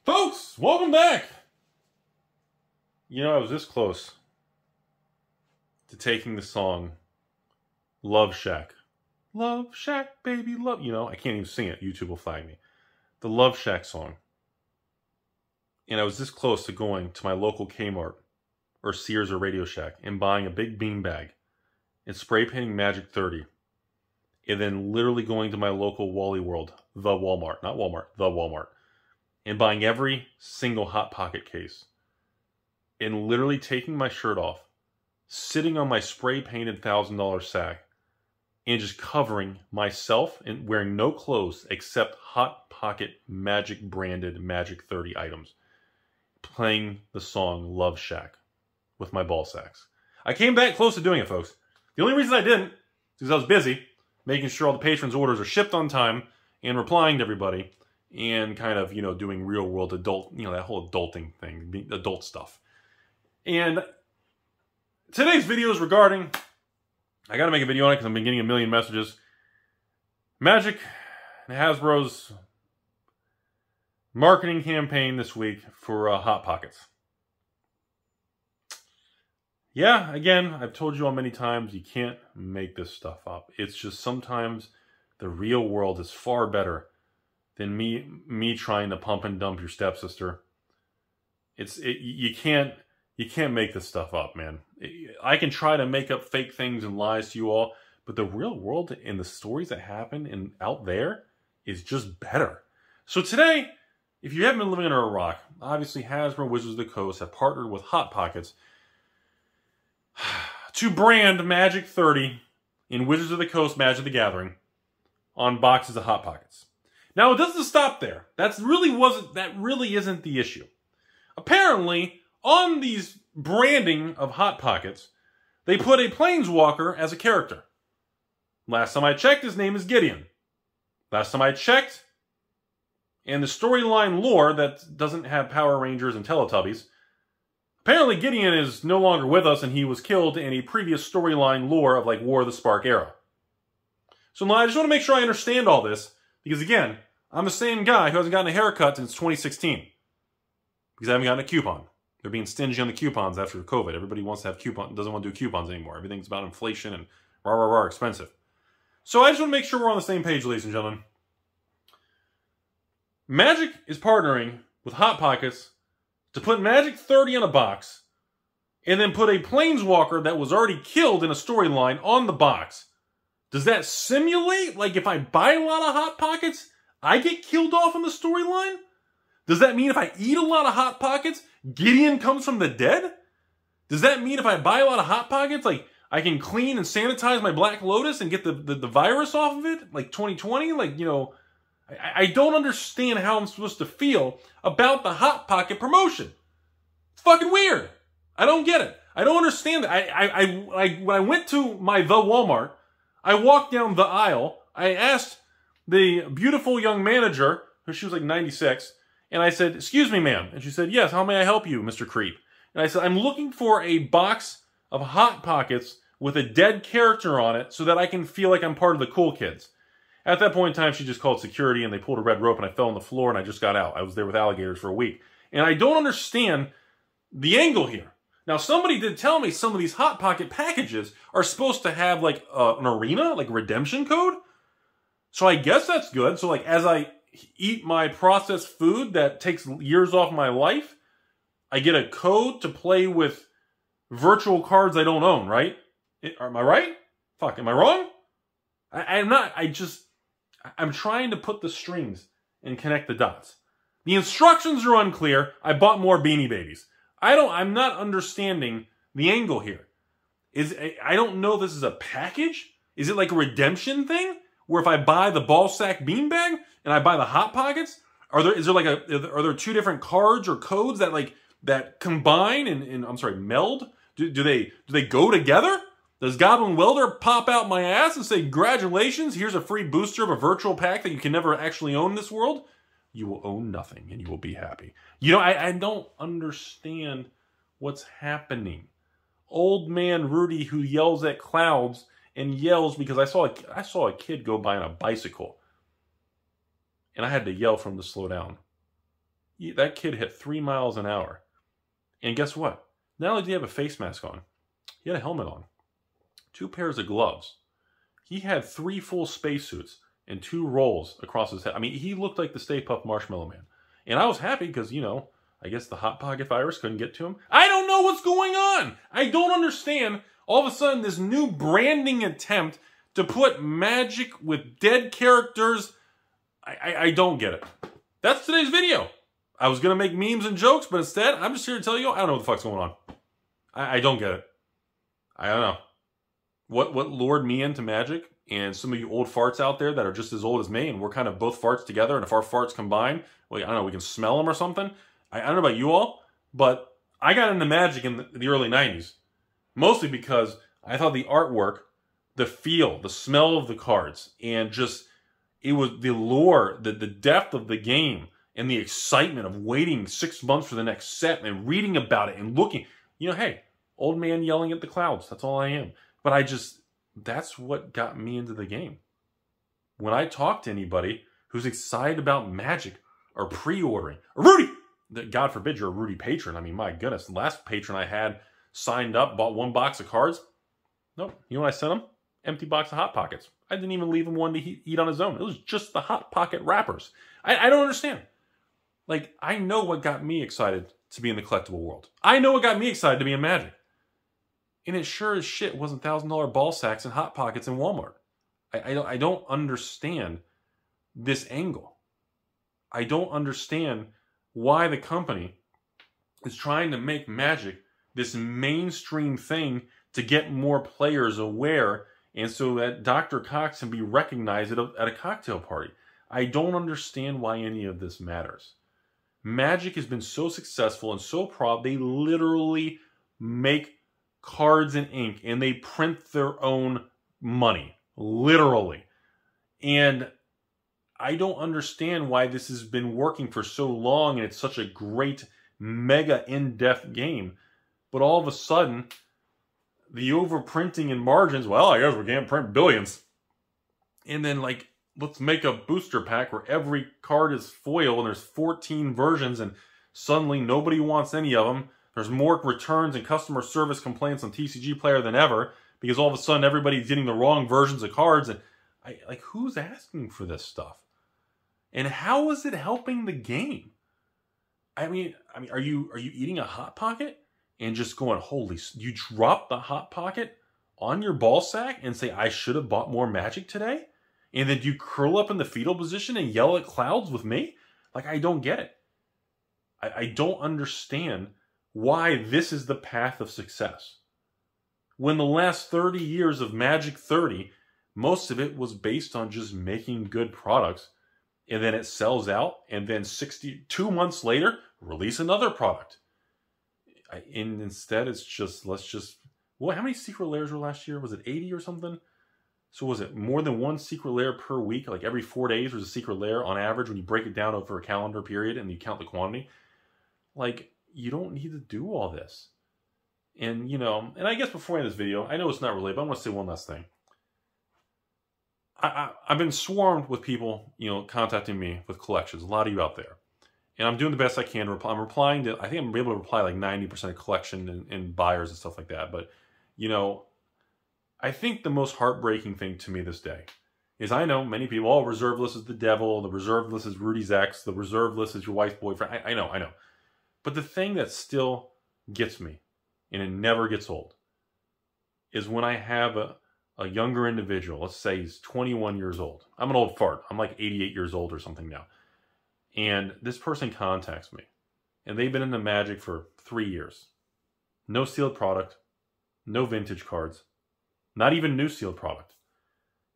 Folks, welcome back. You know, I was this close to taking the song Love Shack. Love Shack, baby, love. You know, I can't even sing it. YouTube will flag me. The Love Shack song. And I was this close to going to my local Kmart or Sears or Radio Shack and buying a big bean bag and spray painting Magic 30. And then literally going to my local Wally World, the Walmart, not Walmart, the Walmart, and buying every single Hot Pocket case. And literally taking my shirt off, sitting on my spray painted $1,000 sack, and just covering myself and wearing no clothes except Hot Pocket Magic branded Magic 30 items, playing the song Love Shack with my ball sacks. I came that close to doing it, folks. The only reason I didn't is because I was busy making sure all the patrons' orders are shipped on time and replying to everybody and kind of, you know, doing real world adult, you know, that whole adulting thing, adult stuff. And today's video is regarding, I gotta make a video on it because I've been getting a million messages, Magic and Hasbro's marketing campaign this week for Hot Pockets. Yeah, again, I've told you all many times, you can't make this stuff up. It's just sometimes the real world is far better than me trying to pump and dump your stepsister. You can't make this stuff up, man. I can try to make up fake things and lies to you all, but the real world and the stories that happen out there is just better. So today, if you haven't been living under a rock, obviously Hasbro Wizards of the Coast have partnered with Hot Pockets to brand Magic 30 in Wizards of the Coast Magic the Gathering on boxes of Hot Pockets. Now, it doesn't stop there. That really isn't the issue. Apparently, on these branding of Hot Pockets, they put a Planeswalker as a character. Last time I checked, his name is Gideon. Last time I checked, and the storyline lore that doesn't have Power Rangers and Teletubbies, apparently Gideon is no longer with us and he was killed in a previous storyline lore of like War of the Spark era. So now I just want to make sure I understand all this because again, I'm the same guy who hasn't gotten a haircut since 2016 because I haven't gotten a coupon. They're being stingy on the coupons after COVID. Everybody wants to have coupons, doesn't want to do coupons anymore. Everything's about inflation and rah, expensive. So I just want to make sure we're on the same page, ladies and gentlemen. Magic is partnering with Hot Pockets to put Magic 30 in a box and then put a Planeswalker that was already killed in a storyline on the box. Does that simulate, like if I buy a lot of Hot Pockets, I get killed off in the storyline? Does that mean if I eat a lot of Hot Pockets, Gideon comes from the dead? Does that mean if I buy a lot of Hot Pockets, like I can clean and sanitize my Black Lotus and get the virus off of it? Like 2020? Like, you know, I don't understand how I'm supposed to feel about the Hot Pocket promotion. It's fucking weird. I don't get it. I don't understand it. When I went to the Walmart, I walked down the aisle. I asked the beautiful young manager, she was like 96, and I said, "Excuse me, ma'am." And she said, "Yes, how may I help you, Mr. Creep?" And I said, "I'm looking for a box of Hot Pockets with a dead character on it so that I can feel like I'm part of the cool kids." At that point in time, she just called security and they pulled a red rope and I fell on the floor and I just got out. I was there with alligators for a week. And I don't understand the angle here. Now, somebody did tell me some of these Hot Pocket packages are supposed to have like an arena, like a redemption code. So I guess that's good. So like as I eat my processed food that takes years off my life, I get a code to play with virtual cards I don't own, right? Am I right? Fuck, am I wrong? I'm not. I'm trying to put the strings and connect the dots. The instructions are unclear. I bought more Beanie Babies. I'm not understanding the angle here. I don't know if this is a package. Is it like a redemption thing? Where if I buy the ball sack beanbag and I buy the Hot Pockets, are there two different cards or codes that combine and I'm sorry, meld? Do they go together? Does Goblin Welder pop out my ass and say, "Congratulations, here's a free booster of a virtual pack that you can never actually own in this world"? You will own nothing and you will be happy. You know, I don't understand what's happening. Old man Rudy who yells at clouds and yells because I saw a kid go by on a bicycle. And I had to yell for him to slow down. That kid hit 3 miles an hour. And guess what? Not only did he have a face mask on, he had a helmet on, 2 pairs of gloves. He had 3 full spacesuits and 2 rolls across his head. I mean, he looked like the Stay Puft Marshmallow Man. And I was happy because, you know, I guess the Hot Pocket virus couldn't get to him. I don't know what's going on. I don't understand. All of a sudden, this new branding attempt to put magic with dead characters, I don't get it. That's today's video. I was going to make memes and jokes, but instead, I'm just here to tell you, I don't know what the fuck's going on. I don't get it. I don't know. What lured me into magic, and some of you old farts out there that are just as old as me, and we're kind of both farts together, and if our farts combine, well, I don't know, we can smell them or something. I don't know about you all, but I got into magic in the early 90s. Mostly because I thought the artwork, the feel, the smell of the cards, and just, it was the lore, the depth of the game, and the excitement of waiting 6 months for the next set, and reading about it, and looking. You know, hey, old man yelling at the clouds, that's all I am. But that's what got me into the game. When I talk to anybody who's excited about magic, or pre-ordering, or Rudy! God forbid you're a Rudy patron. I mean, my goodness, the last patron I had signed up, bought 1 box of cards. Nope. You know what I sent him? Empty box of Hot Pockets. I didn't even leave him one to eat on his own. It was just the Hot Pocket wrappers. I don't understand. Like, I know what got me excited to be in the collectible world. I know what got me excited to be in Magic. And it sure as shit wasn't $1,000 ball sacks and Hot Pockets in Walmart. I don't understand this angle. I don't understand why the company is trying to make Magic this mainstream thing to get more players aware, and so that Dr. Cox can be recognized at a cocktail party. I don't understand why any of this matters. Magic has been so successful and so proud, they literally make cards and ink, and they print their own money. Literally. And I don't understand why this has been working for so long, and it's such a great, mega in-depth game. But all of a sudden, the overprinting and margins, well, I guess we can't print billions. And then, like, let's make a booster pack where every card is foil and there's 14 versions, and suddenly nobody wants any of them. There's more returns and customer service complaints on TCG Player than ever because all of a sudden everybody's getting the wrong versions of cards. And like, who's asking for this stuff? And how is it helping the game? I mean, are you eating a Hot Pocket and just going, holy, you drop the Hot Pocket on your ball sack and say, I should have bought more Magic today? And then you curl up in the fetal position and yell at clouds with me? Like, I don't get it. I don't understand why this is the path of success. When the last 30 years of Magic 30, most of it was based on just making good products, and then it sells out, and then 62 months later, release another product. And instead, it's just, well, how many secret layers were last year? Was it 80 or something? So was it more than one secret layer per week? Like every 4 days was a secret layer on average when you break it down over a calendar period and you count the quantity? Like, you don't need to do all this. And, you know, and I guess before I end this video, I know it's not related, but I want to say one last thing. I've been swarmed with people, you know, contacting me with collections. A lot of you out there. And I'm doing the best I can. I'm replying to, I think I'm able to reply like 90% of collection and buyers and stuff like that. But, you know, I think the most heartbreaking thing to me this day is I know many people, oh, reserve list is the devil, the reserve list is Rudy's ex, the reserve list is your wife's boyfriend. I know. But the thing that still gets me, and it never gets old, is when I have a younger individual, let's say he's 21 years old. I'm an old fart. I'm like 88 years old or something now. And this person contacts me. And they've been into Magic for 3 years. No sealed product. No vintage cards. Not even new sealed product.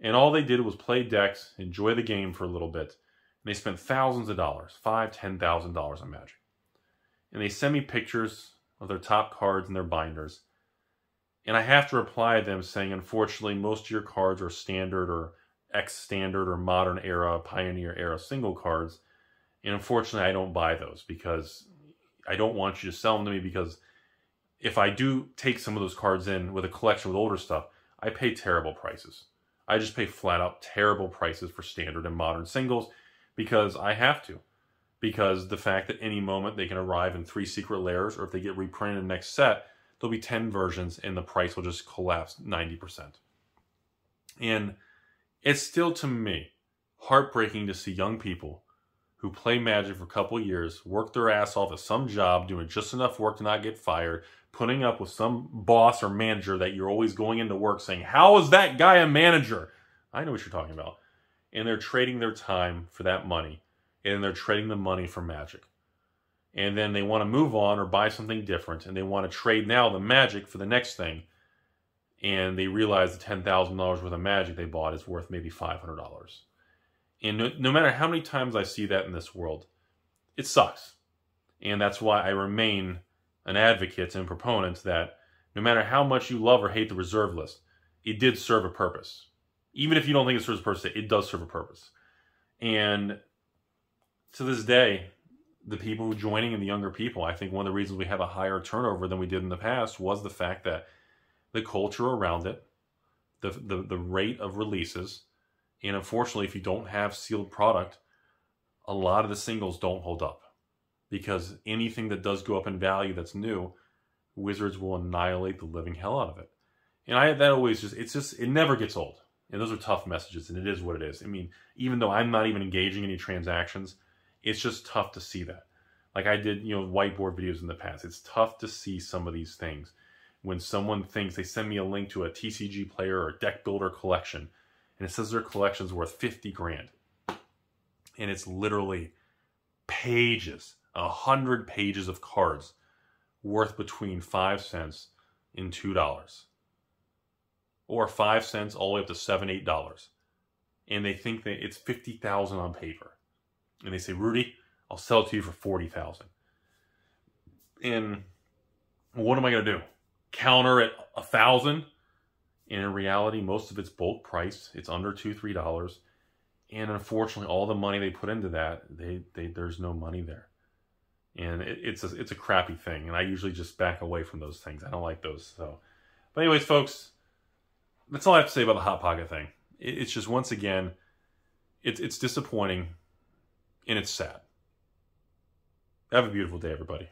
And all they did was play decks, enjoy the game for a little bit. And they spent thousands of dollars, $5,000, $10,000 on Magic. And they send me pictures of their top cards and their binders. And I have to reply to them saying, unfortunately, most of your cards are standard or X-standard or modern era, pioneer era single cards. And unfortunately, I don't buy those because I don't want you to sell them to me, because if I do take some of those cards in with a collection with older stuff, I pay terrible prices. I just pay flat out terrible prices for standard and modern singles because I have to. because the fact that any moment they can arrive in 3 secret layers, or if they get reprinted in the next set, there'll be 10 versions and the price will just collapse 90%. And it's still, to me, heartbreaking to see young people who play Magic for a couple of years, work their ass off at some job, doing just enough work to not get fired, putting up with some boss or manager that you're always going into work saying, how is that guy a manager? I know what you're talking about. And they're trading their time for that money. And they're trading the money for Magic. And then they want to move on or buy something different. And they want to trade now the Magic for the next thing. And they realize the $10,000 worth of Magic they bought is worth maybe $500. And no matter how many times I see that in this world, it sucks. And that's why I remain an advocate and proponent that no matter how much you love or hate the reserve list, it did serve a purpose. Even if you don't think it serves a purpose, it does serve a purpose. And to this day, the people who are joining and the younger people, I think one of the reasons we have a higher turnover than we did in the past was the fact that the culture around it, the rate of releases, and unfortunately, if you don't have sealed product, a lot of the singles don't hold up. Because anything that does go up in value that's new, Wizards will annihilate the living hell out of it. And that always it never gets old. And those are tough messages, and it is what it is. I mean, even though I'm not even engaging in any transactions, it's just tough to see that. Like I did, whiteboard videos in the past. It's tough to see some of these things. When someone thinks, they send me a link to a TCG player or deck builder collection, and it says their collection's worth 50 grand. And it's literally pages, 100 pages of cards worth between 5 cents and $2. Or 5 cents all the way up to $7, $8. And they think that it's $50,000 on paper. And they say, Rudy, I'll sell it to you for $40,000. And what am I going to do? Counter at $1,000? And in reality, most of it's bulk price. It's under $2, $3. And unfortunately, all the money they put into that, there's no money there. And it's a crappy thing. And I usually just back away from those things. I don't like those. But anyways, folks, that's all I have to say about the Hot Pocket thing. It's just, once again, it's disappointing and it's sad. Have a beautiful day, everybody.